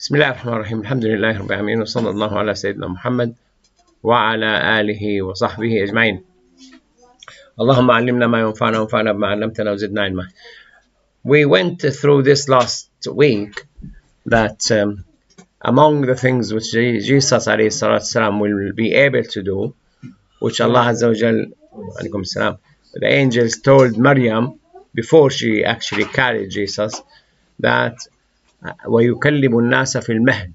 بسم الله الرحمن الرحيم الحمد لله رب العالمين وصلى الله على سيدنا محمد وعلى آله وصحبه أجمعين. اللهم علمنا ما ينفعنا وانفعنا بما علمتنا وزدنا علما. We went through this last week that among the things which Jesus والسلام, will be able to do, which Allah Azza wa Jal, the angels told Maryam before she actually carried Jesus that وَيُكَلِّمُ النَّاسَ فِي الْمَهْدِ,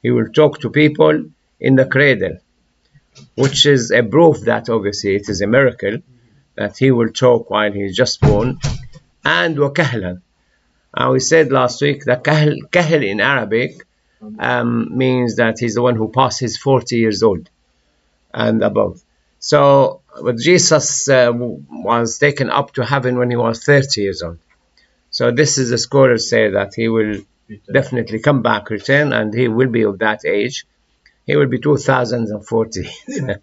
he will talk to people in the cradle, which is a proof that obviously it is a miracle that he will talk while he is just born. And وَكَهْلًا, we said last week that kahl in Arabic means that he's the one who passes 40 years old and above. So but Jesus was taken up to heaven when he was 30 years old. So this is the scholars say that he will definitely come back, return, and he will be of that age. He will be 2040 when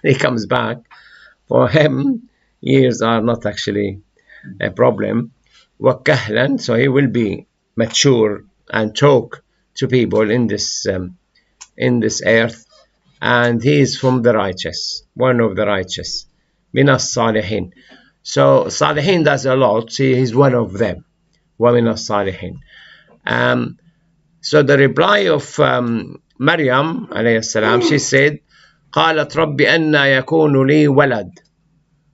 he comes back. For him, years are not actually a problem. وَكَهْلًا, so he will be mature and talk to people in this earth, and he is from the righteous, one of the righteous. مِنَ الصَّالِحِينَ. So Salihin does a lot. He is one of them. وَمِنَ الصَّالِحِينَ. So the reply of Maryam alayhi salam, she said, قالت رب أن يكون لي ولد.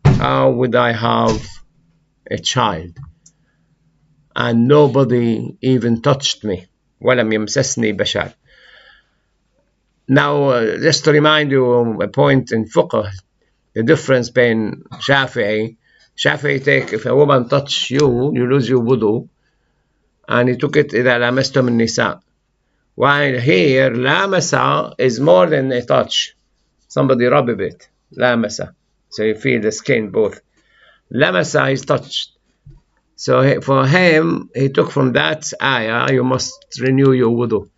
How would I have a child? And nobody even touched me. ولم يمسسني بشر. Now, just to remind you a point in fiqh, the difference between Shafi'i take, if a woman touch you, you lose your wudu, and he took it إذا لمستم النساء. While here, lamasa is more than a touch. Somebody rub a bit, lamasa. So you feel the skin both. Lamasa is touched. So for him, he took from that ayah, you must renew your wudu.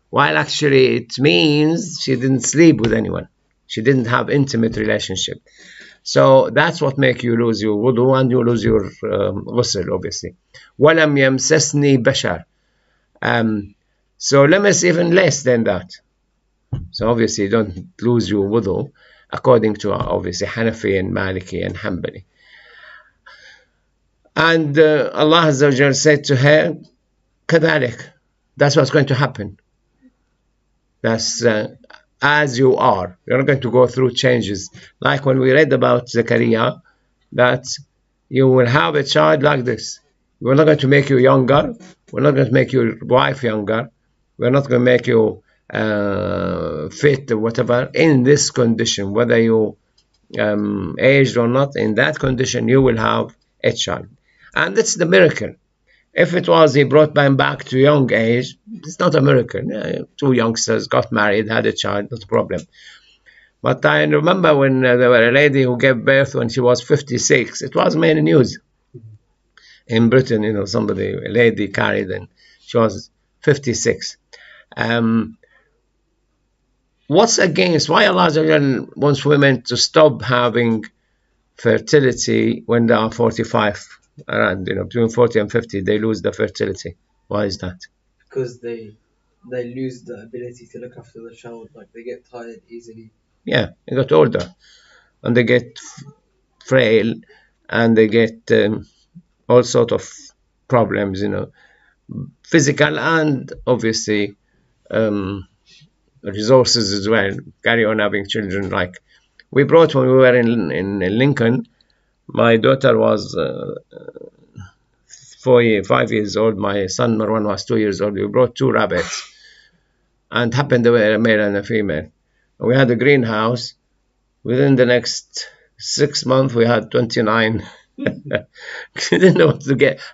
While actually it means she didn't sleep with anyone. She didn't have intimate relationship. So that's what makes you lose your wudu and you lose your ghusl, obviously. وَلَمْ يَمْسَسْنِي بَشَرٍ. So lamas even less than that. So obviously you don't lose your wudu according to obviously Hanafi and Maliki and Hanbali. And Allah Azza wa Jal said to her, كذلك, that's what's going to happen. That's as you are. You're not going to go through changes. Like when we read about Zakaria, that you will have a child like this. We're not going to make you younger. We're not going to make your wife younger. We're not going to make you fit or whatever. In this condition, whether you aged or not, in that condition, you will have a child. And that's the miracle. If it was he brought them back to young age, it's not a miracle. Two youngsters got married, had a child, not a problem. But I remember when there was a lady who gave birth when she was 56. It was made news in Britain. A lady carried, and she was 56. What's against? Why Allah wants women to stop having fertility when they are 45? Around between 40 and 50, they lose the fertility. Why is that? Because they lose the ability to look after the child. Like they get tired easily. Yeah, they get older, and they get frail, and they get all sort of problems. Physical and obviously resources as well. Carry on having children. Like we brought when we were in Lincoln. My daughter was 5 years old. My son Marwan was 2 years old. We brought 2 rabbits, and happened to be a male and a female. We had a greenhouse. Within the next 6 months, we had 29. We didn't know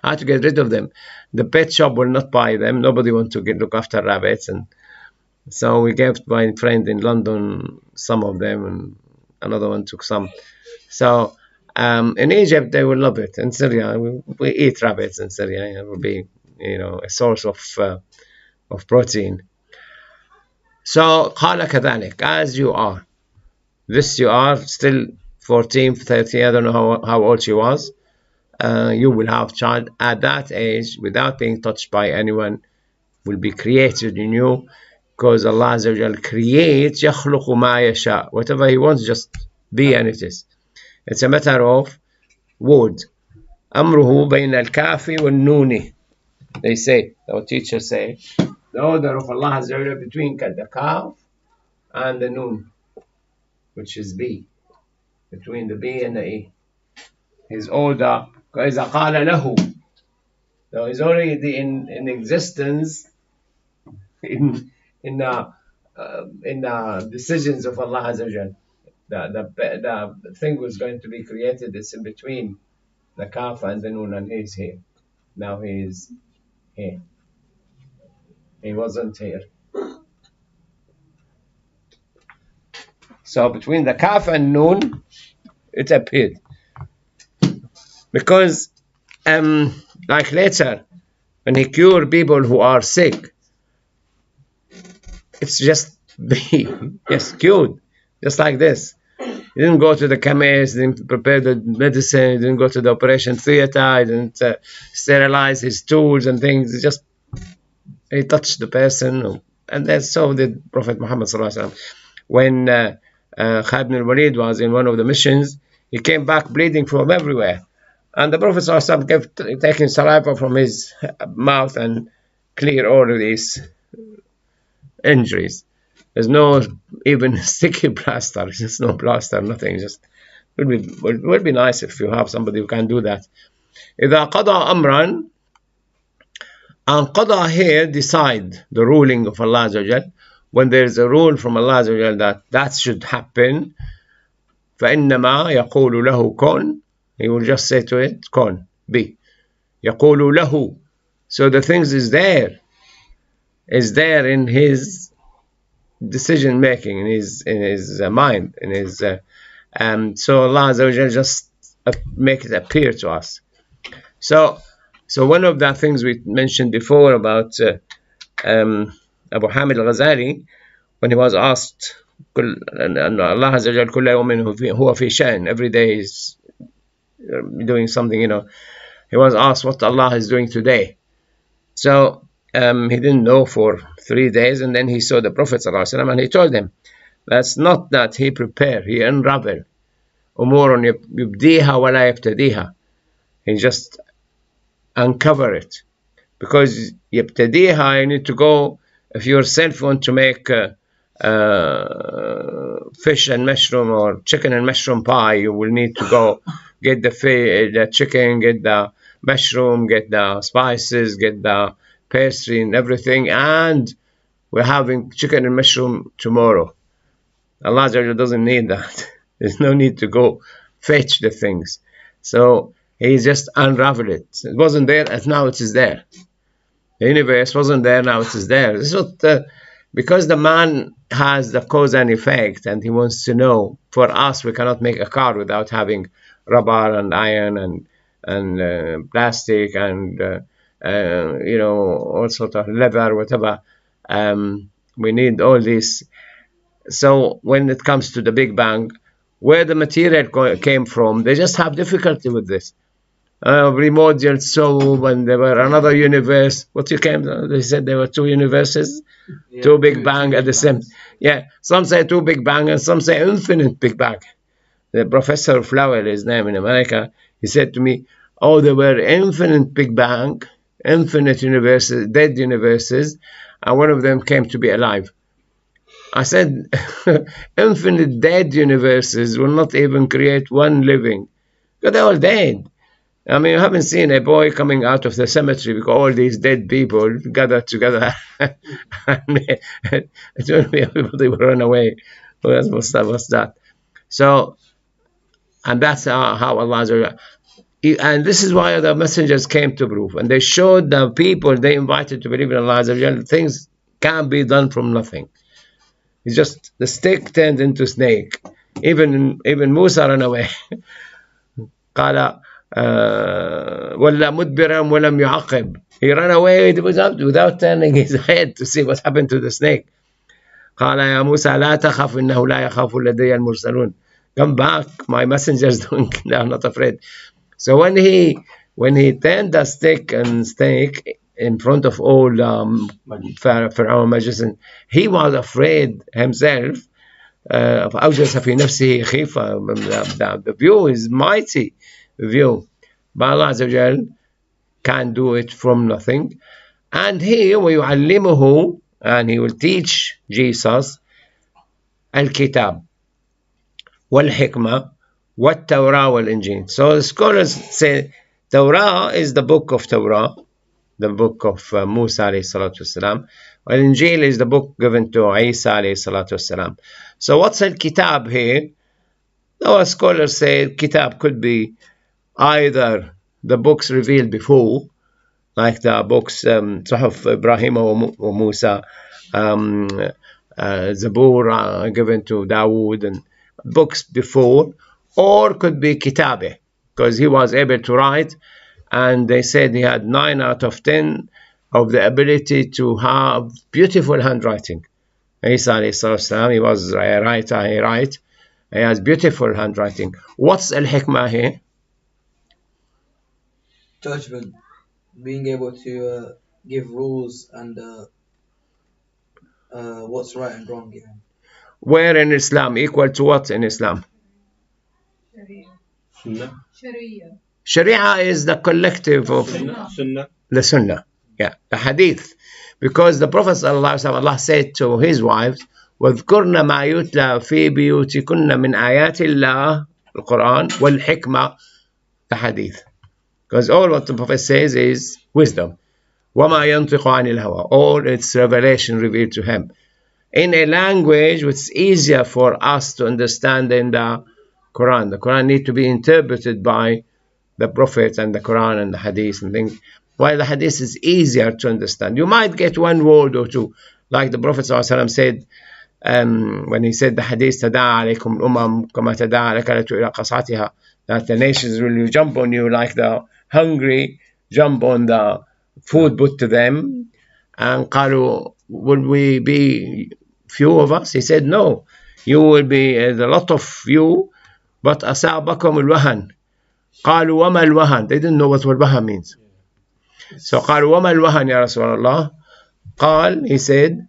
how to get rid of them. The pet shop will not buy them. Nobody wants to look after rabbits, and so we gave my friend in London some of them, and another one took some. So in Egypt, they will love it. In Syria, we eat rabbits in Syria. It will be, a source of protein. So, قال كذلك, as you are. This you are, still 14, 13, I don't know how old she was. You will have child at that age without being touched by anyone. will be created in you, because Allah Azza wa Jal creates يخلق ما يشاء, whatever He wants, just be, and it is. It's a matter of word. أمره بين الكاف والنون. They say, our teachers say, the order of Allah Azza wa Jal between the kaf and the noon, which is B, between the B and the E. His order, إذا قال له, so he's already in existence in the decisions of Allah Azza wa Jal. The thing was going to be created. It's in between the kaf and the noon, and he's here. Now he is here. He wasn't here. So between the kaf and noon, it appeared. Because like later, when he cured people who are sick, it's just be cured, just like this. He didn't go to the chemist, didn't prepare the medicine, he didn't go to the operation theater, he didn't sterilize his tools and things. He touched the person, and that's so did Prophet Muhammad sallallahu alaihi wasallam. When Khalid ibn al-Walid was in one of the missions, he came back bleeding from everywhere, and the Prophet sallallahu alaihi wasallam kept taking saliva from his mouth and clear all of these injuries. There's no even sticky plaster. There's no plaster, nothing. Just would be nice if you have somebody who can do that. إذا قضى أمرا, and قضى here decide the ruling of Allah Azza wa Jal. When there is a rule from Allah Azza wa Jal that should happen, فإنما يقول له كن, He will just say to it كن, be. يقول له, so the things is there in His decision making, in his mind, in his so Allah Azza wa Jal just make it appear to us. So one of the things we mentioned before about Abu Hamid al-Ghazali, when he was asked, Allah Azza wa Jal كل يوم هو في شأن, every day is doing something, he was asked what Allah is doing today. So he didn't know for 3 days, and then he saw the Prophet ﷺ, and he told him, that's not that he prepared, he unraveled. أمور يبديها ولا يبتديها. He just uncover it. Because يبتديها, you need to go, if you yourself want to make fish and mushroom or chicken and mushroom pie, you will need to go get the chicken, get the mushroom, get the spices, get the pastry and everything, and we're having chicken and mushroom tomorrow. Allah doesn't need that. There's no need to go fetch the things. So He just unraveled it. It wasn't there, and now it is there. The universe wasn't there, now it is there. This is what, because the man has the cause and effect, and he wants to know. For us, we cannot make a car without having rubber and iron and plastic and all sort of leather, whatever. We need all this. So when it comes to the Big Bang, where the material came from, they just have difficulty with this. Primordial soap, and there were another universe. They said there were 2 universes, yeah, 2 Big Bang at the same. Yeah, some say 2 Big Bang, and some say infinite Big Bang. The Professor Flower, his name in America, he said to me, "Oh, there were infinite Big Bang, infinite universes, dead universes, and one of them came to be alive." I said, infinite dead universes will not even create one living, because they're all dead. I mean, you haven't seen a boy coming out of the cemetery because all these dead people gathered together and everybody will run away. What's that? So, and that's how Allah, and this is why the messengers came to prove, and they showed the people they invited to believe in Allah, things can be done from nothing. It's just the stick turned into snake. Even Musa ran away. قال ولا مدبرا ولم يعقب. He ran away without turning his head to see what happened to the snake. قال يا موسى لا تخف إنه لا يخاف لدي المرسلون. Come back, my messengers they are not afraid. So when he turned the stick and snake, in front of all Pharaoh magicians. He was afraid himself. فأوجس في نفسه خيفة. The view is mighty view. But Allah Azza wa Jal can do it from nothing. And here ويعلمه, and he will teach Jesus الكتاب والحكمة والتوراة والإنجيل. So the scholars say Torah is the book of Torah, the book of Musa alayhi salatu wasalam. Al-Injil is the book given to Isa alayhi salatu wasalam. So what's al-kitab here? Our scholars say kitab could be either the books revealed before, like the books Suhuf Ibrahim or Musa, Zabur given to Dawood, and books before, or could be kitabe, because he was able to write, and they said he had 9 out of 10 of the ability to have beautiful handwriting. Isa alayhi salam, he was a writer, he writes, he has beautiful handwriting. What's al-hikmah here? Judgment, being able to give rules and what's right and wrong. Yeah. Where in Islam? Equal to what in Islam? Sharia. Sharia is the collective of Sunnah. the Sunnah. Yeah, the Hadith. Because the Prophet ﷺ, Allah said to his wives, وَاذْكُرْنَ مَا يُتْلَى فِي بِيُوتِكُنَّ مِنْ آيَاتِ اللَّهِ, the Quran, وَالْحِكْمَةِ, the Hadith. Because all what the Prophet says is wisdom. وَمَا يَنْطِقُ عَنِ الْهَوَىٰ, all its revelation revealed to him. In a language which is easier for us to understand than the Quran. The Quran needs to be interpreted by the Prophet and the Quran and the Hadith and things. While the Hadith is easier to understand. You might get one word or two. Like the Prophet ﷺ said, when he said the Hadith, تَدَاعَ عَلَيْكُمْ الْأُمَمْ كَمَا تَدَاعَ الْأَكَلَةُ إِلَى قَصْعَتِهَا, that the nations will jump on you like the hungry jump on the food put to them. And قالوا, will we be few of us? He said, no, you will be a lot of you, but أَصَابَكُمُ الْوَهَنُ. قالوا وَمَا الْوَهَنُ. They didn't know what الوهن means. So قالوا وَمَا الْوَهَنُ يا رسول الله. قال, he said,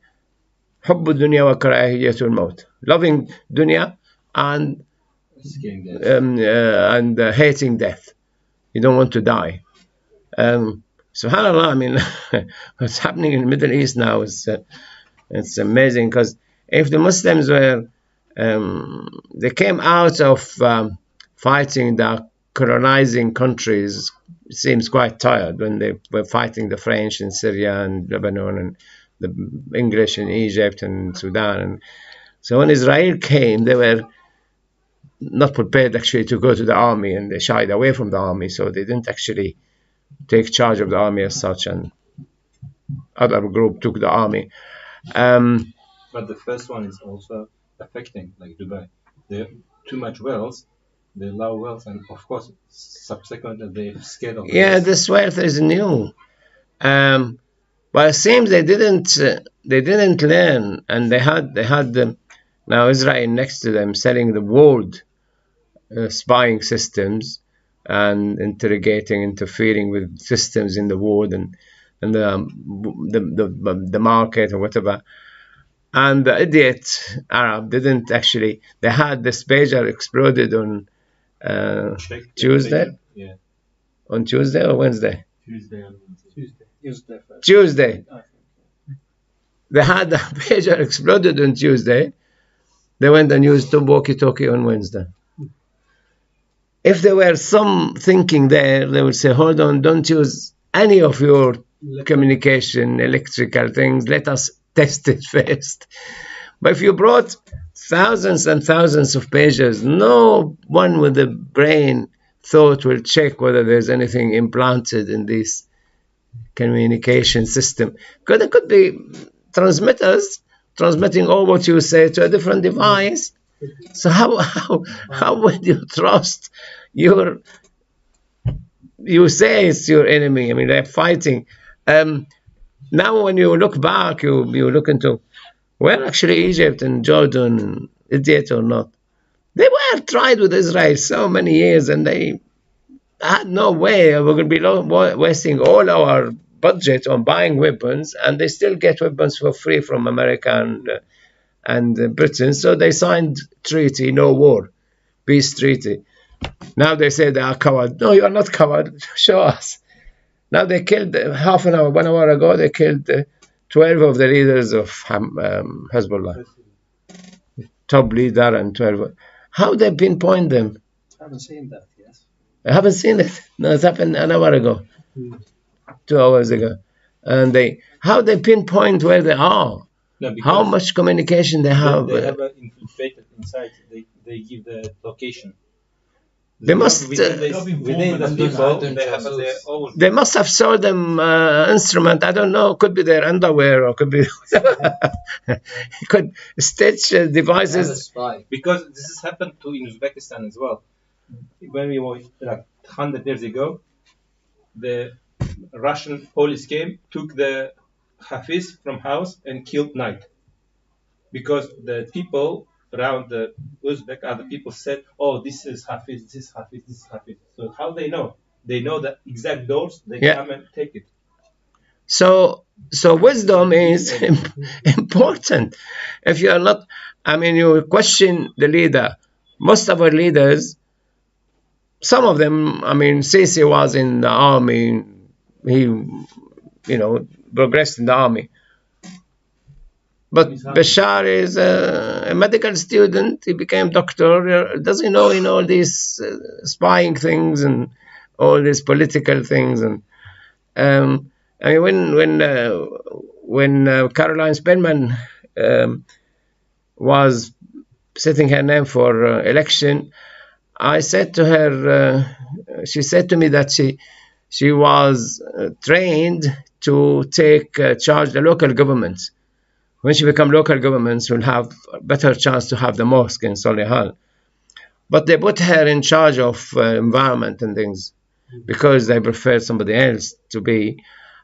حب الدنيا وكراهية الموت. Loving dunya and hating death. You don't want to die. Subhanallah, I mean, what's happening in the Middle East now is it's amazing, because if the Muslims were, they came out of fighting the colonizing countries, it seems quite tired when they were fighting the French in Syria and Lebanon and the English in Egypt and Sudan. And so when Israel came, they were not prepared actually to go to the army, and they shied away from the army, so they didn't actually take charge of the army as such, and other group took the army. But the first one is also affecting, like Dubai. They have too much wealth, they allow wealth, and of course, subsequently they're scared of it. Yeah, this wealth is new. But it seems they didn't learn, and they had now Israel next to them selling the world spying systems and interfering with systems in the world and the market or whatever. And the idiot Arab didn't actually. They had this pager exploded on Tuesday. Yeah. On Tuesday or Wednesday? Tuesday. They had the pager exploded on Tuesday. They went and used the walkie-talkie on Wednesday. If there were some thinking there, they would say, hold on, don't use any of your communication, electrical things. Let us test it first. But if you brought thousands and thousands of pages, no one with a brain thought will check whether there's anything implanted in this communication system. Because there could be transmitters transmitting all what you say to a different device. So how would you trust you say it's your enemy? I mean, they're fighting. Now when you look back, you look into, well, actually Egypt and Jordan, and idiot or not, they were tried with Israel so many years, and they had no way. We're going to be wasting all our budget on buying weapons, and they still get weapons for free from America and Britain. So they signed treaty, no war, peace treaty. Now they say they are coward. No, you are not coward. Show us. Now they killed, 1 hour ago, they killed 12 of the leaders of Hezbollah. Top leader and 12. How they pinpoint them? I haven't seen that, yes. I haven't seen it. No, it happened an hour ago. 2 hours ago. And how they pinpoint where they are? No, because How much communication they have? they have infiltrated inside. They give the location. They must. Within the people, they have their own. They must have sold them instrument. I don't know. Could be their underwear, or could be could stitch As a devices. spy. Because this has happened to in Uzbekistan as well. When we were like 100 years ago, the Russian police came, took the Hafiz from house and killed night. Because the people around the Uzbek, other people said, oh, this is Hafiz, this is Hafiz, this is Hafiz. So how they know? They know the exact doors, they Yeah. come and take it. So wisdom is important. If you are not, I mean, you question the leader. Most of our leaders, some of them, I mean, Sisi was in the army. He, progressed in the army. But Bashar is a medical student. He became doctor. Does he know all these spying things and all these political things? And I mean, when Caroline Spelman was setting her name for election, I said to her, she said to me that she was trained to take charge of the local governments. When she become local governments, will have a better chance to have the mosque in Solihull. But they put her in charge of environment and things because they preferred somebody else to be.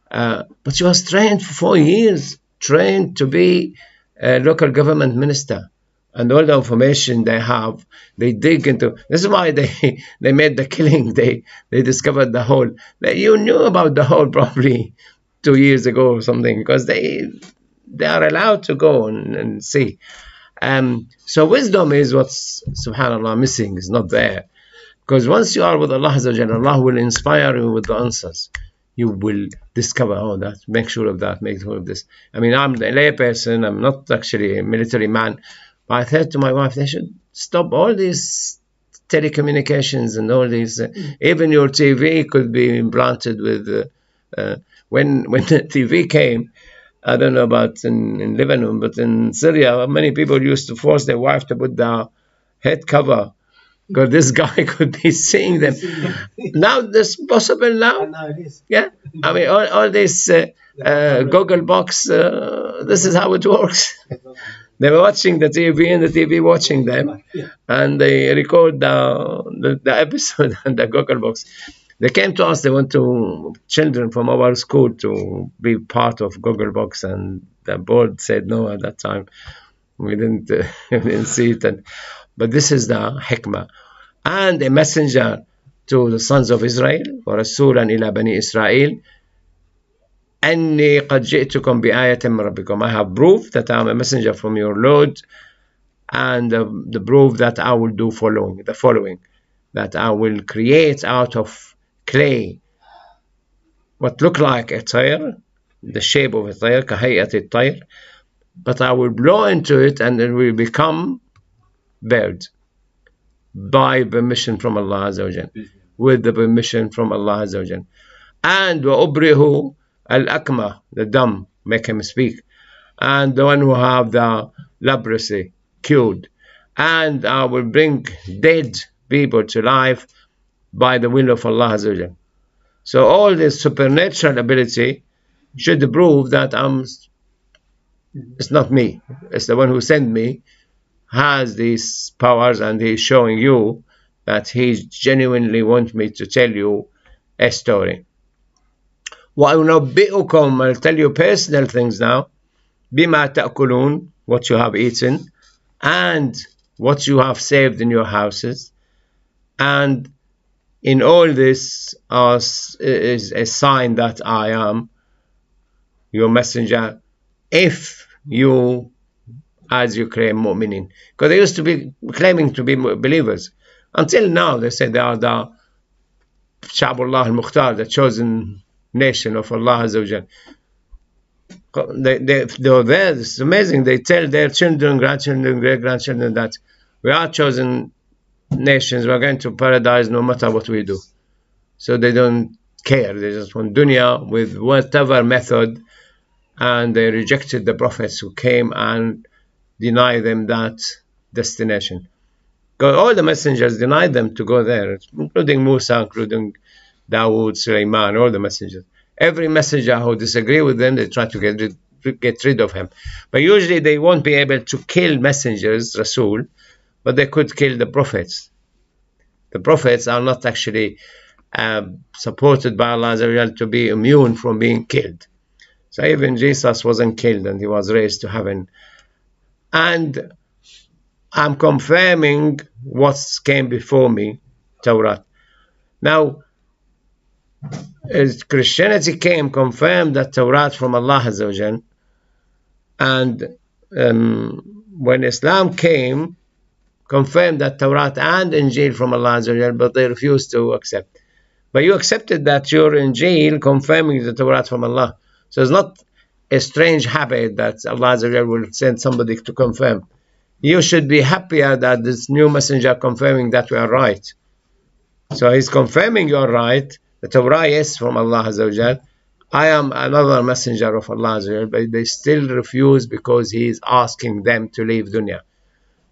But she was trained for 4 years, trained to be a local government minister. And all the information they have, they dig into. This is why they made the killing. They discovered the hole. You knew about the hole probably 2 years ago or something, because they are allowed to go and see. So wisdom is what's, subhanAllah, missing, is not there. Because once you are with Allah Azza wa Jalla, Allah will inspire you with the answers. You will discover, oh, that, make sure of that, make sure of this. I mean, I'm a lay person, I'm not actually a military man. But I said to my wife, they should stop all these telecommunications and all these. Even your TV could be implanted with. When the TV came, I don't know about in Lebanon, but in Syria, many people used to force their wife to put the head cover because this guy could be seeing them. Now this possible now. Now it is. Yeah, I mean all this Google Box. This is how it works. They were watching the TV and the TV watching them, and they record the episode on the Google Box. They came to us. They went to children from our school to be part of Google Box, and the board said no at that time. We didn't see it. But this is the hikmah. And a messenger to the sons of Israel, وَرَسُولًا إِلَى بَنِي إِسْرَائِيل أَنِّي قَدْ جِئْتُكُمْ بِآيَةٍ مِّن رَبِّكُمْ. I have proof that I am a messenger from your Lord, and the proof that I will do the following, that I will create out of clay what look like a tayr, the shape of a tayr, كَهَيْئَةِ الطَّيْرِ, but I will blow into it and it will become bird by permission from Allah Azza wa Jal, with the permission from Allah Azza wa Jal. And وَأُبْرِهُ الْأَكْمَةِ, the dumb, make him speak, and the one who have the leprosy cured, and I will bring dead people to life by the will of Allah Azza wa Jal. So all this supernatural ability should prove that it's not me, it's the one who sent me has these powers, and he's showing you that he genuinely wants me to tell you a story. وَأُنَبِّئُكُمْ, I'll tell you personal things now, بِمَا تَأْكُلُونَ, what you have eaten, and what you have saved in your houses. And in all this is a sign that I am your messenger, if you, as you claim, mu'minin. Because they used to be claiming to be believers. Until now, they say they are the Sha'bullah al-Mukhtar, the chosen nation of Allah Azza wa Jal. They're there. It's amazing. They tell their children, grandchildren, great-grandchildren that we are chosen nations. We're going to paradise no matter what we do. So they don't care. They just want dunya with whatever method. And they rejected the prophets who came and denied them that destination. Because all the messengers denied them to go there, including Musa, including Dawood, Sulaiman, all the messengers. Every messenger who disagree with them, they try to get rid of him. But usually they won't be able to kill messengers, Rasul, but they could kill the prophets. The prophets are not actually supported by Allah Azza wa Jal to be immune from being killed. So even Jesus wasn't killed and he was raised to heaven. And I'm confirming what came before me, Torah. Now, as Christianity came, confirmed that Torah from Allah Azza wa Jal. And when Islam came, confirmed that Torah and Injil from Allah Azza wa Jal, but they refused to accept. But you accepted that your Injil confirming the Torah from Allah. So it's not a strange habit that Allah Azza wa Jal will send somebody to confirm. You should be happier that this new messenger confirming that we are right. So he's confirming you're right. The Torah is from Allah Azza wa Jal. I am another messenger of Allah Azza wa Jal, but they still refuse because he is asking them to leave dunya.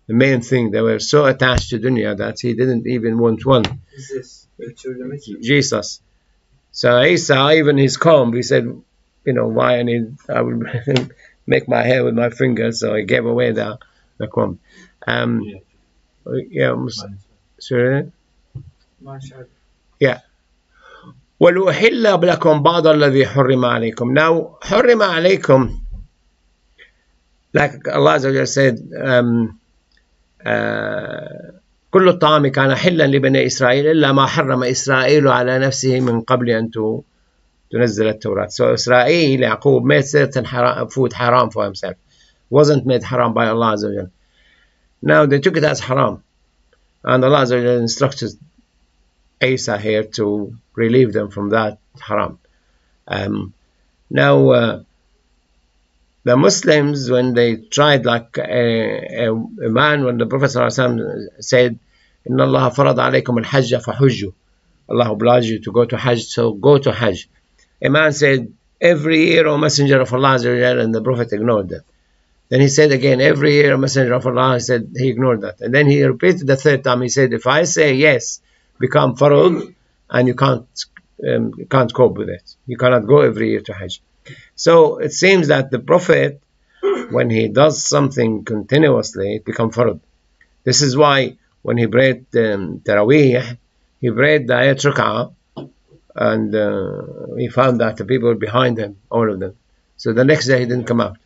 The main thing, they were so attached to dunya that he didn't even want one. Is this Jesus. So Isa, even his comb, he said, you know, why I will make my hair with my fingers, so he gave away the comb. Sorry? Yeah. وَلُوحِلَّ لَكُمْ بَعْضَ الَّذِي حُرِّمَ عَلَيْكُمْ. Now, حُرِّمَ عَلَيْكُمْ, like Allah Azza wa Jalla said, كل الطعام كان حلا لبني إسرائيل إلا ما حرم إسرائيل على نفسه من قبل أن تنزل التوراة. So Israel, Yaqub, made certain food haram for himself. Wasn't made haram by Allah Azza wa Jalla. Now they took it as haram. And Allah Azza wa Jalla instructed Isa here to relieve them from that haram. Now the Muslims, when they tried, like a man, when the Prophet ﷺ said, Inna Allah farad alaykum al-hajj fahujju. Allah obliged you to go to Hajj, so go to Hajj. A man said, every year, O Messenger of Allah, and the Prophet ignored that. Then he said again, every year, O Messenger of Allah, he ignored that. And then he repeated the third time, he said, if I say yes, become farad, and you can't cope with it. You cannot go every year to Hajj. So it seems that the Prophet, when he does something continuously, it becomes farad. This is why when he prayed Taraweeh, he prayed the ayat Rak'ah, and he found that the people were behind him, all of them. So the next day he didn't come out.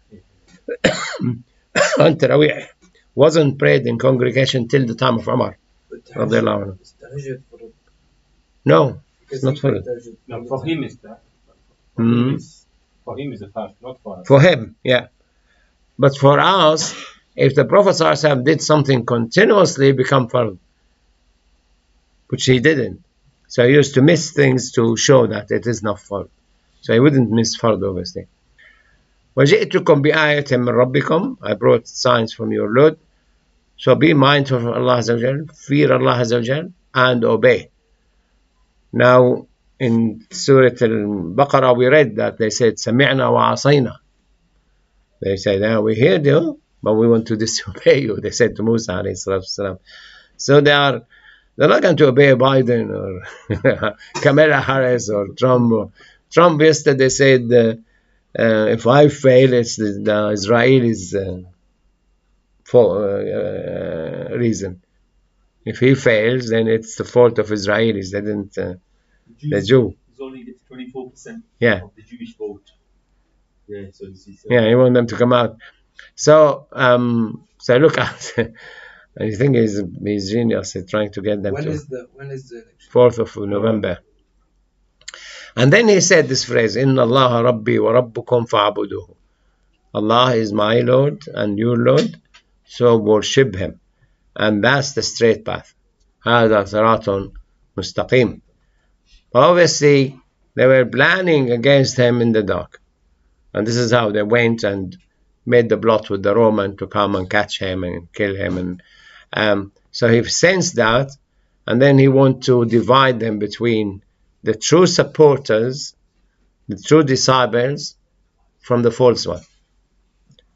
And Taraweeh wasn't prayed in congregation till the time of Umar. No, it's not farad. No, for him is that. For him is a fast, not for us. For him, yeah. But for us, if the Prophet ﷺ did something continuously, become farad, which he didn't. So he used to miss things to show that it is not farad. So he wouldn't miss farad, obviously. وَجِئْتُكُمْ بِآيَةٍ مِّن رَبِّكُمْ. I brought signs from your Lord. So be mindful of Allah Azza wa Jal, fear Allah Azza wa Jal, and obey. Now, in Surah Al-Baqarah, we read that they said, سَمِعْنَا وَعَصَيْنَا. They said, we heard you, but we want to disobey you. They said to Musa, alayhi salatu wasalam. So they're not going to obey Biden or Kamala Harris or Trump. Trump yesterday said, if I fail, it's the Israelis' reason. If he fails, then it's the fault of Israelis. They didn't. The Jew. He's only gets 24% Yeah. of the Jewish vote. Yeah, so this is. Yeah, he want them to come out. So, so look at. I think he's genius. He's trying to get them When to. is the election? 4th of November. And then he said this phrase, Inna Allah Rabbi wa Rabbukum fa'buduhu. Allah is my Lord and your Lord, so worship him. And that's the straight path. هذا صراط مستقيم. Obviously, they were planning against him in the dark. And this is how they went and made the plot with the Roman to come and catch him and kill him. And so he sensed that, and then he wanted to divide them between the true supporters, the true disciples, from the false one.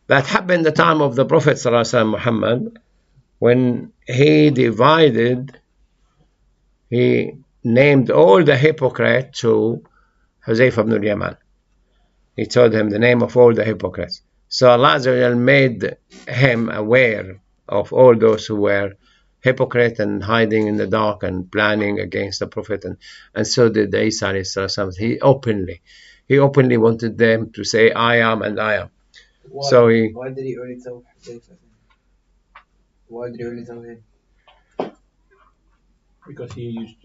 That happened the time of the Prophet ﷺ, Muhammad, when he divided, he named all the hypocrites to Huzayfa ibn al-Yaman. He told him the name of all the hypocrites. So Allah Azza wa Jal made him aware of all those who were hypocrite and hiding in the dark and planning against the Prophet, and so did Isa alayhi salam. He openly wanted them to say, I am and I am. Why did he only tell Huzayfa? Why did he only tell him? Because he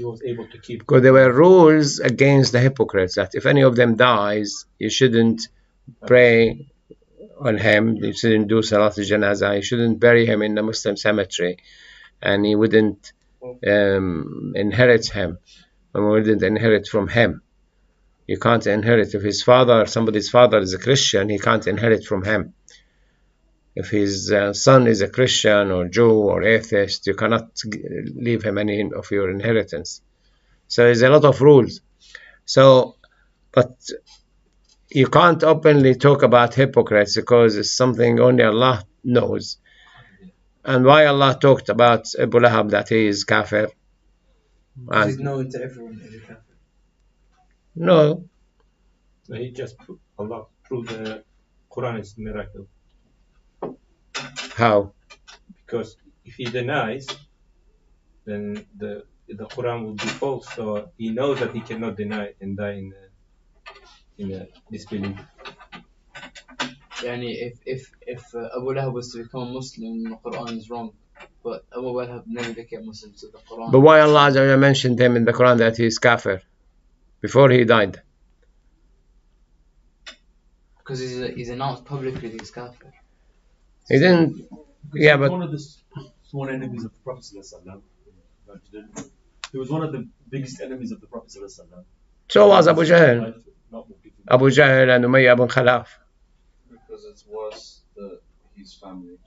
was able to keep. Because there were rules against the hypocrites that if any of them dies, you shouldn't pray on him, you shouldn't do Salat al-Janazah, you shouldn't bury him in the Muslim cemetery, and he wouldn't inherit him, and wouldn't inherit from him. You can't inherit. If his father, somebody's father is a Christian, he can't inherit from him. If his son is a Christian or Jew or atheist, you cannot leave him any of your inheritance. So there's a lot of rules. So, but you can't openly talk about hypocrites because it's something only Allah knows. And why Allah talked about Abu Lahab, that he is kafir? He's known to everyone as a kafir. No. So he just Allah proved the Quran is a miracle. How? Because if he denies, then the Quran will be false. So he knows that he cannot deny and die in disbelief. Yani if Abu Lahab was to become a Muslim, the Quran is wrong. But Abu Lahab never became Muslim, so the Quran. But why Allah mentioned him in the Quran that he is kafir before he died? Because he's announced publicly that he's kafir. He didn't. Yeah, but one of the sworn enemies of the Prophet ﷺ. He was one of the biggest enemies of the Prophet ﷺ. so was Abu Jahl. Abu Jahl and Umayyah ibn Khalaf. Because it's worse that his family.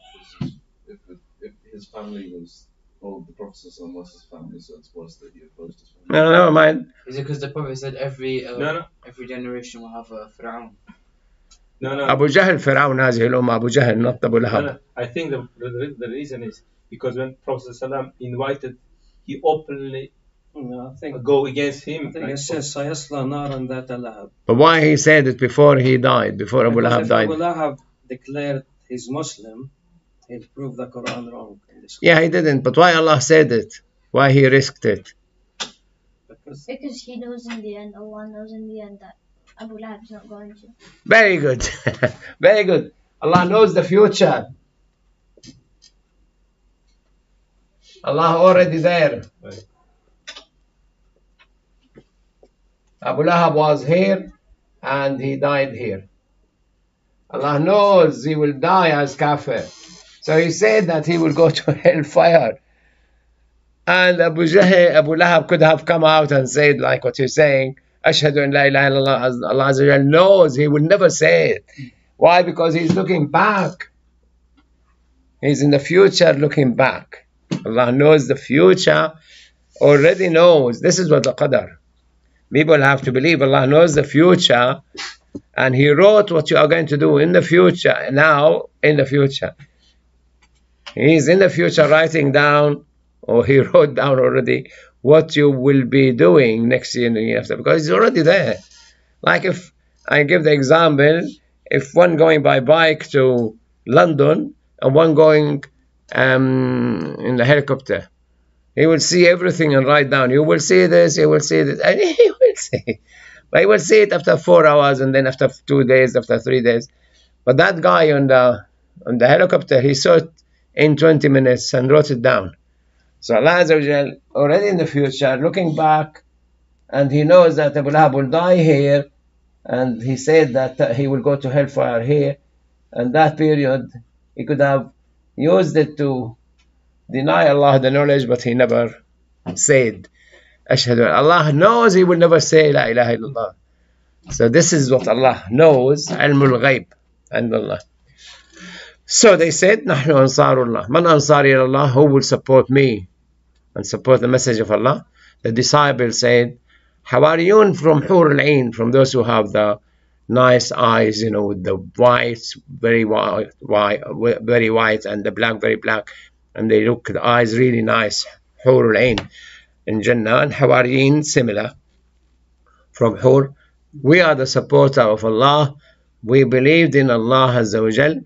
If his family was, the Prophet was his family, so it's worse that he opposed his family. No, never mind. Is it because the Prophet said every generation will have a Fir'aun? No. Abu Jahl Fir'aun هذه الأمة. Abu Jahl, not Abu Lahab. No. I think the reason is because when Prophet ﷺ invited, he openly go against him. I think it says Sayasla Naran Dhata Lahab. But why he said it before he died, before Abu Lahab died? Abu Lahab declared he's Muslim, he'll prove the Quran wrong. Yeah, he didn't. But why Allah said it? Why he risked it? Because he knows in the end, Allah knows in the end that Abu Lahab is not going to. Very good. Very good. Allah knows the future. Allah already there. Right. Abu Lahab was here and he died here. Allah knows he will die as kafir. So he said that he will go to hellfire. And Abu Lahab could have come out and said like what you're saying, Ashhadu an la ilaha illallah. Allah Azza wa Jal knows he will never say it. Why? Because he's looking back. He's in the future looking back. Allah knows the future, already knows. This is what the qadar. People have to believe Allah knows the future, and He wrote what you are going to do in the future, now in the future. He's in the future writing down, or He wrote down already what you will be doing next year and the year after, because He's already there. Like if I give the example, if one going by bike to London and one going in the helicopter, he will see everything and write down. You will see this, you will see this, and he will see. But he will see it after 4 hours, and then after 2 days, after 3 days. But that guy on the helicopter, he saw it in 20 minutes and wrote it down. So Allah Azza wa Jal, already in the future, looking back and he knows that Abu Lahab will die here, and he said that he will go to hellfire here, and that period he could have used it to deny Allah the knowledge, but he never said Ashhadu. Allah knows he will never say La ilaha illallah. So this is what Allah knows, ilmul ghaib, and Allah. So they said, Nahnu Ansarullah. Man Ansari Allah, who will support me and support the message of Allah? The disciples said, Hawariyun from Hur al-Ain, from those who have the nice eyes, you know, with the white, very white, and the black, very black, and they look, the eyes really nice. Hur al-Ain in Jannah, and Hawariyin similar from Hur. We are the supporter of Allah. We believed in Allah Azza wa Jal,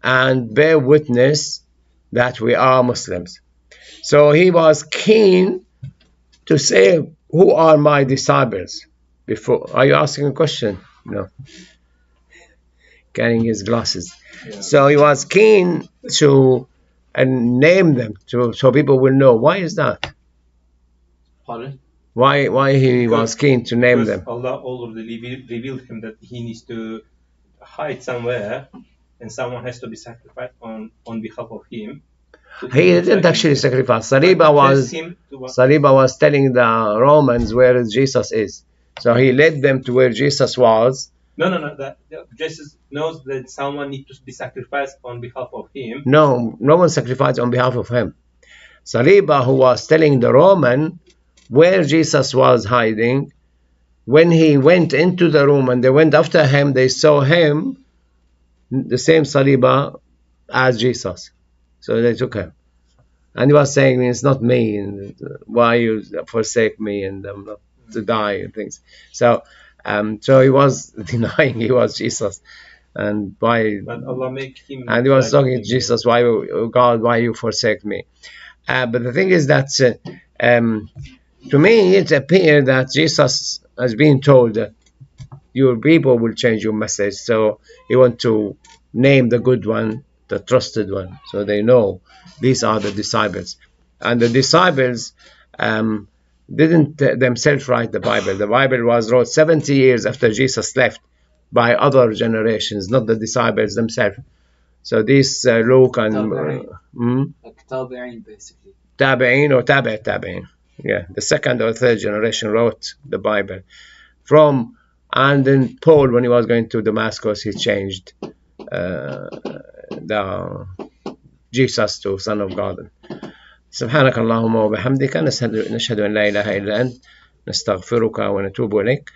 and bear witness that we are Muslims. So he was keen to say, who are my disciples? Before, are you asking a question? No. Carrying his glasses. Yeah. So he was keen to name them so people will know. Why is that? Pardon? Why he was keen to name Because them? Allah already revealed him that he needs to hide somewhere, and someone has to be sacrificed on behalf of him. He didn't actually sacrifice. Saliba was telling the Romans where Jesus is. So he led them to where Jesus was. No. That Jesus knows that someone needs to be sacrificed on behalf of him. No one sacrificed on behalf of him. Saliba, who was telling the Roman where Jesus was hiding, when he went into the room and they went after him, they saw him, the same Saliba, as Jesus. So they took him. And he was saying, it's not me, and why you forsake me, and I'm not to die, and things. So he was denying he was Jesus. And why? But Allah make him. And he was talking to Jesus, why, God, why you forsake me? But the thing is that to me it appeared that Jesus has been told that your people will change your message. So he want to name the good one, the trusted one, so they know these are the disciples. And the disciples didn't themselves write the Bible. The Bible was wrote 70 years after Jesus left by other generations, not the disciples themselves. So these Luke and Like Tabi'in, basically. Tabi'in or Tabi'in. Yeah, the second or third generation wrote the Bible. And then Paul, when he was going to Damascus, he changed the Jesus to Son of God. سبحانك اللهم وبحمدك نشهد أن لا إله إلا أنت نستغفرك ونتوب إليك.